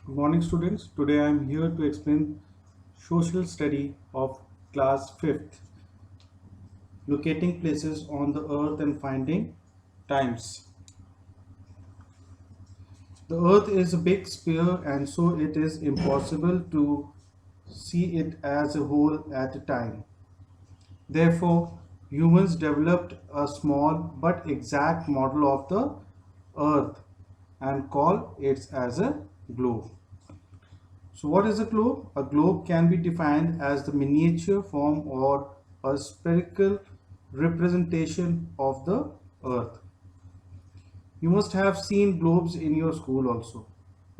Good morning, students. Today I am here to explain social study of class 5th, locating places on the earth and finding times. The earth is a big sphere and so it is impossible to see it as a whole at a time. Therefore, humans developed a small but exact model of the earth and call it as a globe. So what is a globe? A globe can be defined as the miniature form or a spherical representation of the earth. You must have seen globes in your school also.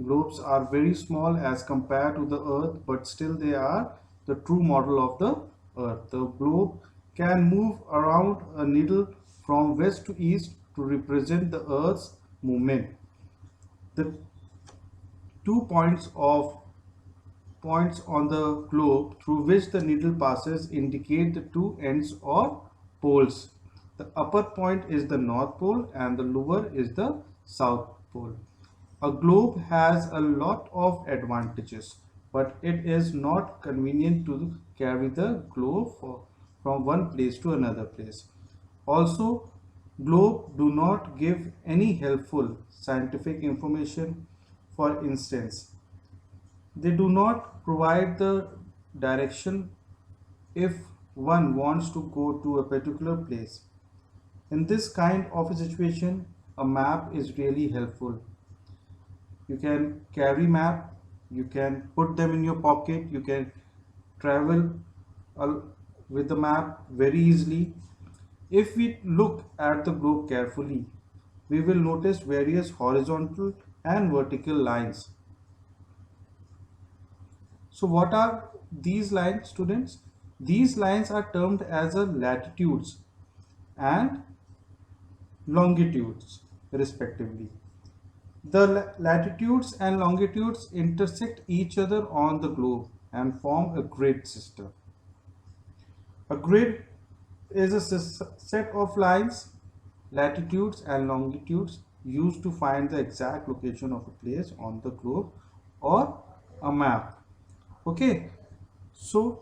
Globes are very small as compared to the earth, but still they are the true model of the earth. The globe can move around a needle from west to east to represent the earth's movement. The 2 points on the globe through which the needle passes indicate the two ends or poles. The upper point is the North Pole and the lower is the South Pole. A globe has a lot of advantages, but it is not convenient to carry the globe from one place to another place. Also, globe do not give any helpful scientific information. For instance, they do not provide the direction if one wants to go to a particular place. In this kind of a situation, a map is really helpful. You can carry map, you can put them in your pocket, you can travel with the map very easily. If we look at the globe carefully, we will notice various horizontal and vertical lines. So what are these lines, students? These lines are termed as a latitudes and longitudes respectively. The latitudes and longitudes intersect each other on the globe and form a grid system. A grid is a set of lines, latitudes and longitudes used to find the exact location of a place on the globe or a map. Okay, so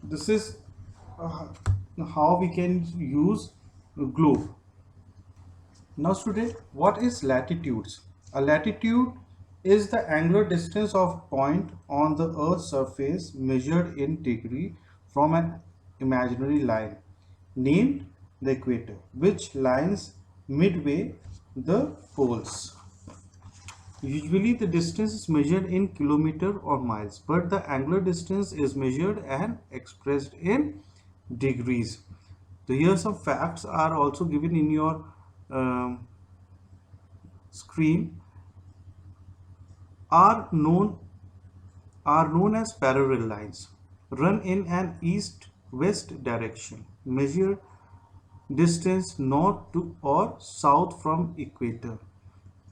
this is uh, how we can use a globe. Now student, what is latitudes? A latitude is the angular distance of a point on the earth's surface measured in degree from an imaginary line named the equator, which lies midway the poles. Usually the distance is measured in kilometer or miles, but the angular distance is measured and expressed in degrees. So here some facts are also given in your um, screen. Are known as parallel lines, run in an east-west direction, measure distance north to or south from equator,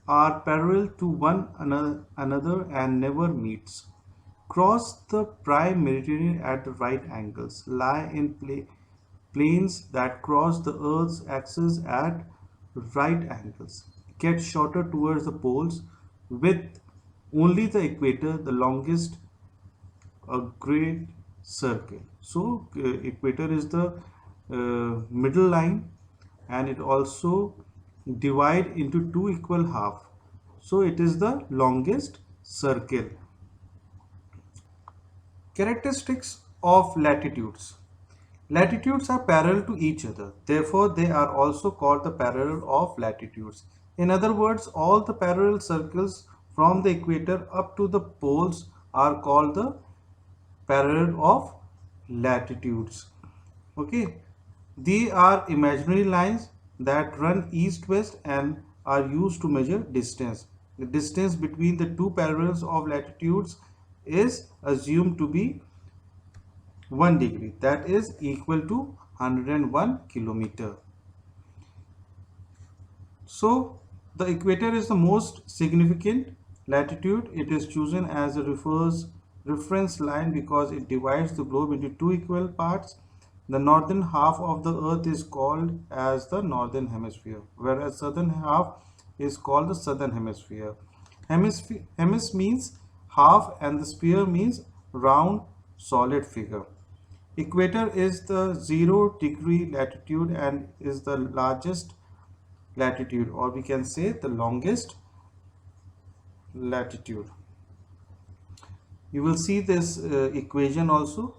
are parallel to one another and never meets, cross the prime meridian at right angles, lie in planes that cross the Earth's axis at right angles, get shorter towards the poles, with only the equator the longest, a great circle. So equator is the middle line and it also divide into two equal half. So it is the longest circle. Characteristics of latitudes. Latitudes are parallel to each other. Therefore, they are also called the parallel of latitudes. In other words, all the parallel circles from the equator up to the poles are called the parallel of latitudes. Okay, they are imaginary lines that run east-west and are used to measure distance. The distance between the two parallels of latitudes is assumed to be 1 degree, that is equal to 101 kilometer. So the equator is the most significant latitude. It is chosen as a reference line because it divides the globe into two equal parts. The northern half of the earth is called as the northern hemisphere, whereas southern half is called the southern hemisphere. Hemisphere means half, and the sphere means round solid figure. Equator is the 0 degree latitude and is the largest latitude, or we can say the longest latitude. You will see this equation also.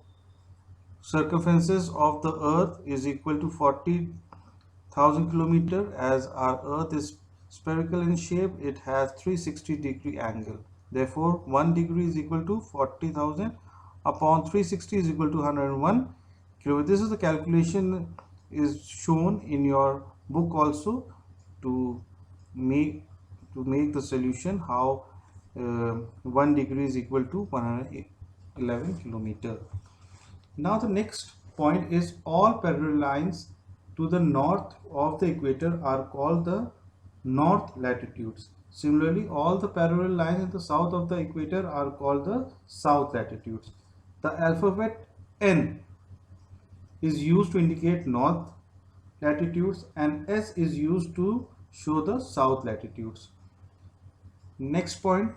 Circumference of the earth is equal to 40,000 kilometer. As our earth is spherical in shape, it has 360-degree angle. Therefore 1 degree is equal to 40,000 upon 360 is equal to 101 kilometer. This is the calculation is shown in your book also to make the solution how 1 degree is equal to 111 kilometer. Now the next point is all parallel lines to the north of the equator are called the north latitudes. Similarly, all the parallel lines in the south of the equator are called the south latitudes. The alphabet N is used to indicate north latitudes and S is used to show the south latitudes. Next point,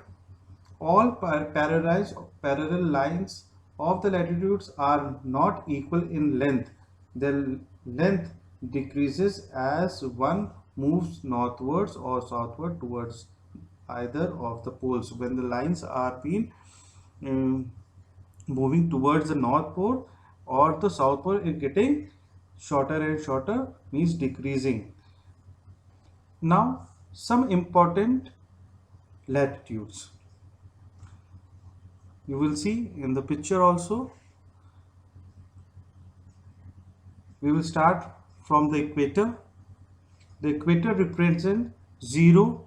all parallel lines of the latitudes are not equal in length. The length decreases as one moves northwards or southward towards either of the poles. When the lines are being moving towards the north pole or the south pole, it getting shorter and shorter, means decreasing. Now some important latitudes. You will see in the picture also. We will start from the equator. The equator represents 0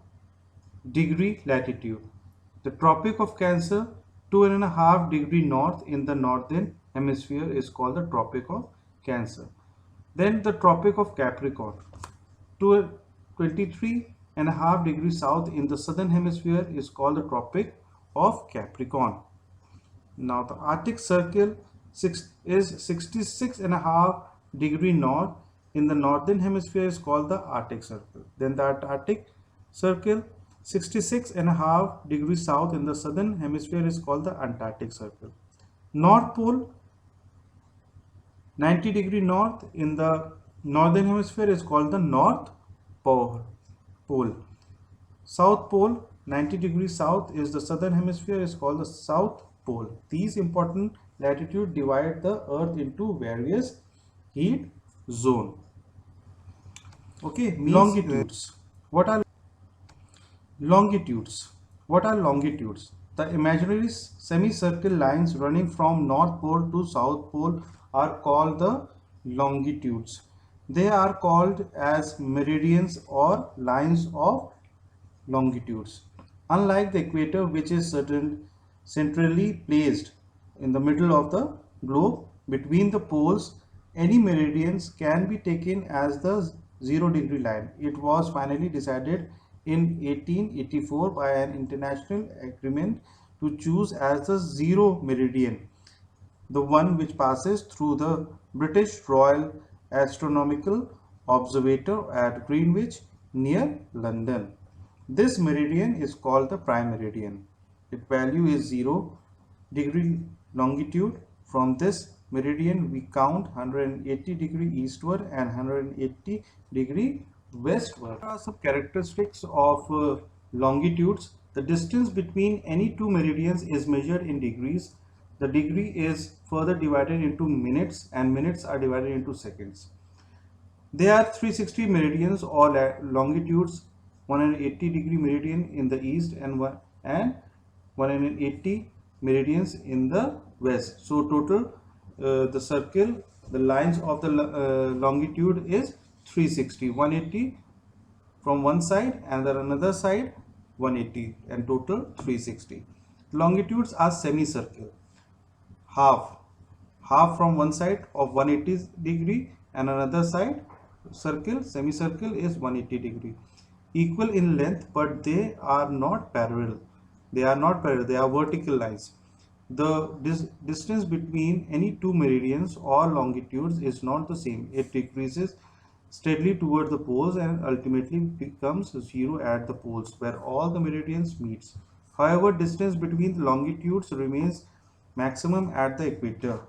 degree latitude. The Tropic of Cancer, 2.5 degree north in the northern hemisphere, is called the Tropic of Cancer. Then the Tropic of Capricorn, 23.5 degrees south in the southern hemisphere, is called the Tropic of Capricorn. Now the Arctic Circle is 66.5 degree north in the northern hemisphere, is called the Arctic Circle. Then the Antarctic Circle, 66.5 degrees south in the southern hemisphere, is called the Antarctic Circle. North Pole, 90 degree north in the northern hemisphere, is called the North Pole. South Pole, 90 degrees south is the southern hemisphere, is called the South Pole. These important latitudes divide the earth into various heat zone. Okay, longitudes. What are longitudes? What are longitudes? The imaginary semicircle lines running from North Pole to South Pole are called the longitudes. They are called as meridians or lines of longitudes. Unlike the equator, which is centrally placed in the middle of the globe between the poles, any meridians can be taken as the 0 degree line. It was finally decided in 1884 by an international agreement to choose as the 0 meridian, the one which passes through the British Royal Astronomical Observatory at Greenwich near London. This meridian is called the prime meridian. Its value is 0 degree longitude. From this meridian we count 180 degree eastward and 180 degree westward. There are some characteristics of longitudes. The distance between any two meridians is measured in degrees. The degree is further divided into minutes and minutes are divided into seconds. There are 360 meridians or longitudes, 180 degree meridian in the east and 180 meridians in the west. So total the circle, the lines of the longitude is 360, 180 from one side and the another side 180, and total 360. Longitudes are semicircle. Half from one side of 180 degree and another side circle, semicircle, is 180 degree. Equal in length, but they are not parallel. They are vertical lines. The distance between any two meridians or longitudes is not the same. It decreases steadily toward the poles and ultimately becomes 0 at the poles where all the meridians meets. However, distance between the longitudes remains maximum at the equator.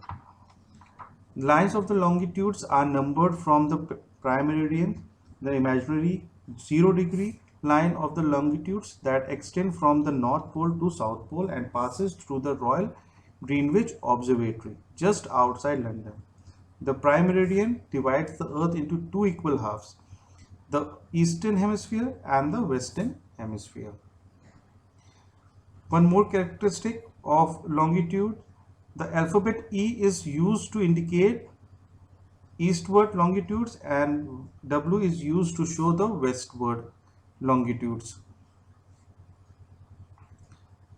Lines of the longitudes are numbered from the prime meridian, the imaginary 0 degree line of the longitudes that extend from the North Pole to South Pole and passes through the Royal Greenwich Observatory just outside London. The prime meridian divides the Earth into two equal halves, the eastern hemisphere and the western hemisphere. One more characteristic of longitude, the alphabet E is used to indicate eastward longitudes and W is used to show the westward longitudes.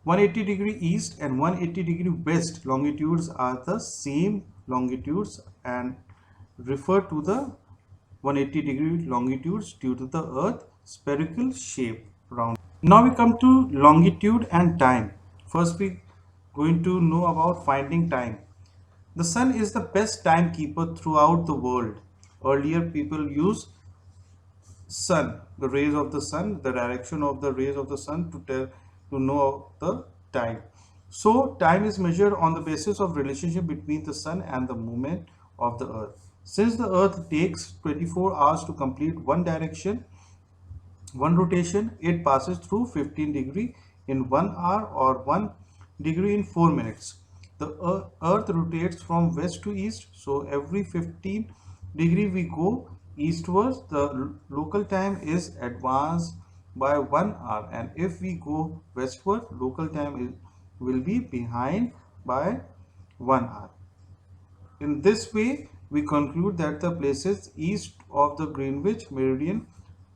180 degree east and 180 degree west longitudes are the same longitudes and refer to the 180 degree longitudes due to the Earth's spherical shape round. Now we come to longitude and time. First we going to know about finding time. The sun is the best timekeeper throughout the world. Earlier people used sun, the rays of the sun, the direction of the rays of the sun to know the time. So time is measured on the basis of relationship between the sun and the movement of the earth. Since the earth takes 24 hours to complete one rotation, it passes through 15 degree in 1 hour or 1 degree in 4 minutes. The earth rotates from west to east, so every 15 degree we go eastwards, the local time is advanced by 1 hour, and if we go westward, local time will be behind by 1 hour. In this way, we conclude that the places east of the Greenwich meridian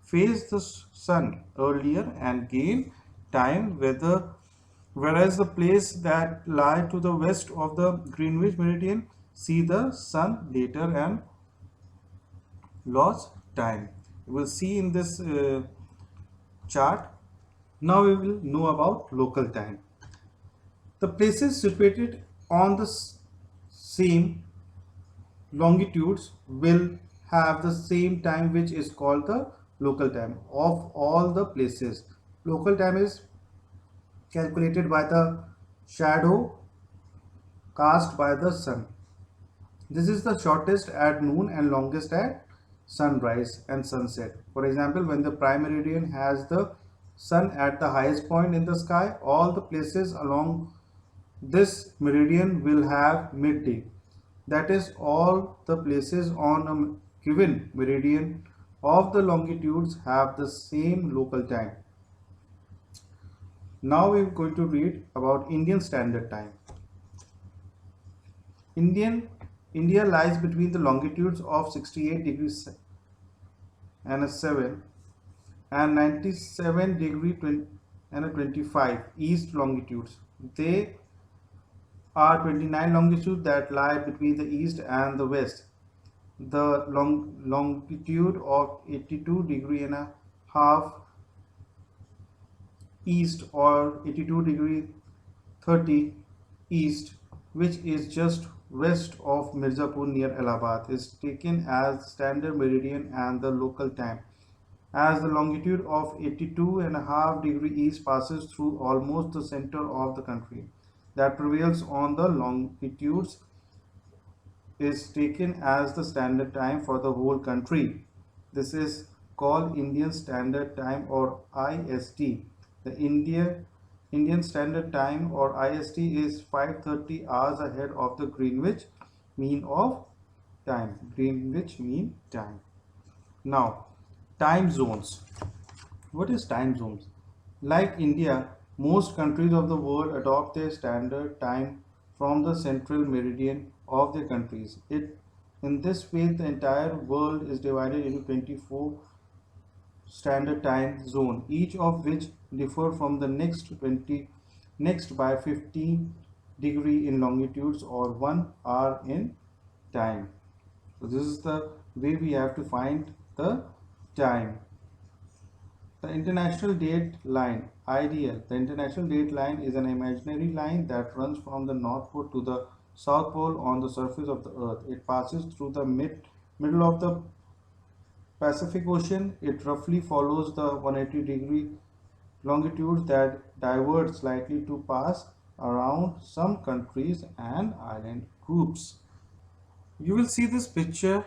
face the sun earlier and gain time, whereas the place that lie to the west of the Greenwich meridian see the sun later and lost time. We will see in this chart. Now we will know about local time. The places situated on the same longitudes will have the same time, which is called the local time of all the places. Local time is calculated by the shadow cast by the sun. This is the shortest at noon and longest at sunrise and sunset. For example, when the prime meridian has the sun at the highest point in the sky, all the places along this meridian will have midday. That is, all the places on a given meridian of the longitudes have the same local time. Now we are going to read about Indian Standard Time. India lies between the longitudes of 68 degrees and 7 and 97 degree and 25 east longitudes. They are 29 longitudes that lie between the east and the west. The longitude of 82 degree and a half east or 82 degree 30 east, which is just west of Mirzapur near Allahabad, is taken as standard meridian and the local time, as the longitude of 82 and a half degree east passes through almost the center of the country. That prevails on the longitudes is taken as the standard time for the whole country. This is called Indian Standard Time or IST. The Indian Standard Time or IST is 5:30 hours ahead of the Greenwich Mean Time. Greenwich Mean Time. Now, time zones. What is time zones? Like India, most countries of the world adopt their standard time from the central meridian of their countries. In this way, the entire world is divided into 24 standard time zone, each of which differ from the next by 15 degree in longitudes or 1 hour in time. So this is the way we have to find the time. The international date line, IDL. The international date line is an imaginary line that runs from the North Pole to the South Pole on the surface of the Earth. It passes through the middle of the Pacific Ocean. It roughly follows the 180 degree longitudes that diverge slightly to pass around some countries and island groups. You will see this picture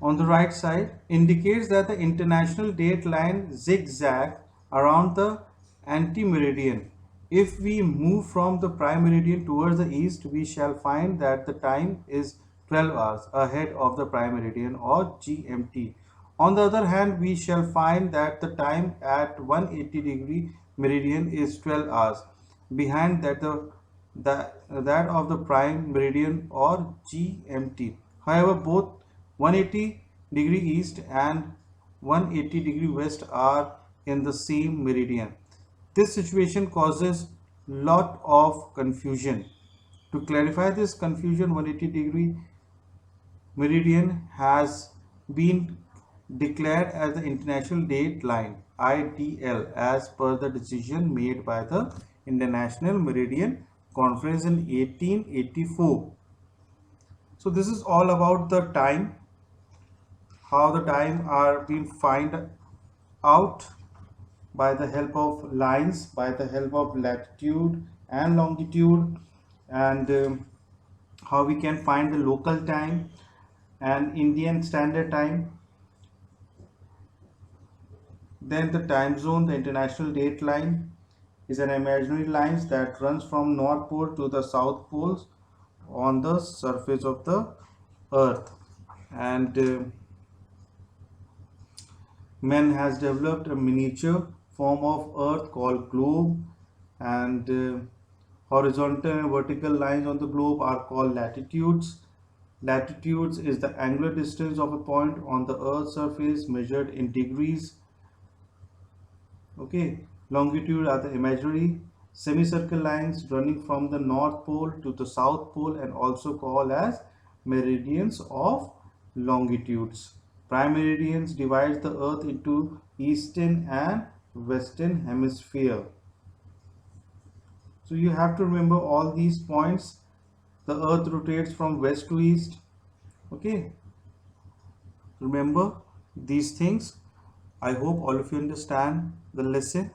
on the right side indicates that the international date line zigzag around the anti-meridian. If we move from the prime meridian towards the east, we shall find that the time is 12 hours ahead of the prime meridian or GMT. On the other hand, we shall find that the time at 180-degree meridian is 12 hours behind that of the prime meridian or GMT. However, both 180-degree east and 180-degree west are in the same meridian. This situation causes lot of confusion. To clarify this confusion, 180-degree meridian has been declared as the International Date Line (IDL) as per the decision made by the International Meridian Conference in 1884. So this is all about the time, how the time are being find out by the help of lines, by the help of latitude and longitude, and how we can find the local time and Indian Standard Time. Then the time zone, the international date line is an imaginary line that runs from North Pole to the South Pole on the surface of the earth. And man has developed a miniature form of earth called globe, and horizontal and vertical lines on the globe are called latitudes. Latitudes is the angular distance of a point on the earth's surface measured in degrees. Okay, longitude are the imaginary semicircle lines running from the north pole to the south pole and also called as meridians of longitudes. Prime meridians divides the earth into eastern and western hemisphere. So you have to remember all these points. The earth rotates from west to east. Okay, remember these things. I hope all of you understand the lesson.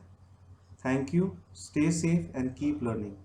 Thank you. Stay safe and keep learning.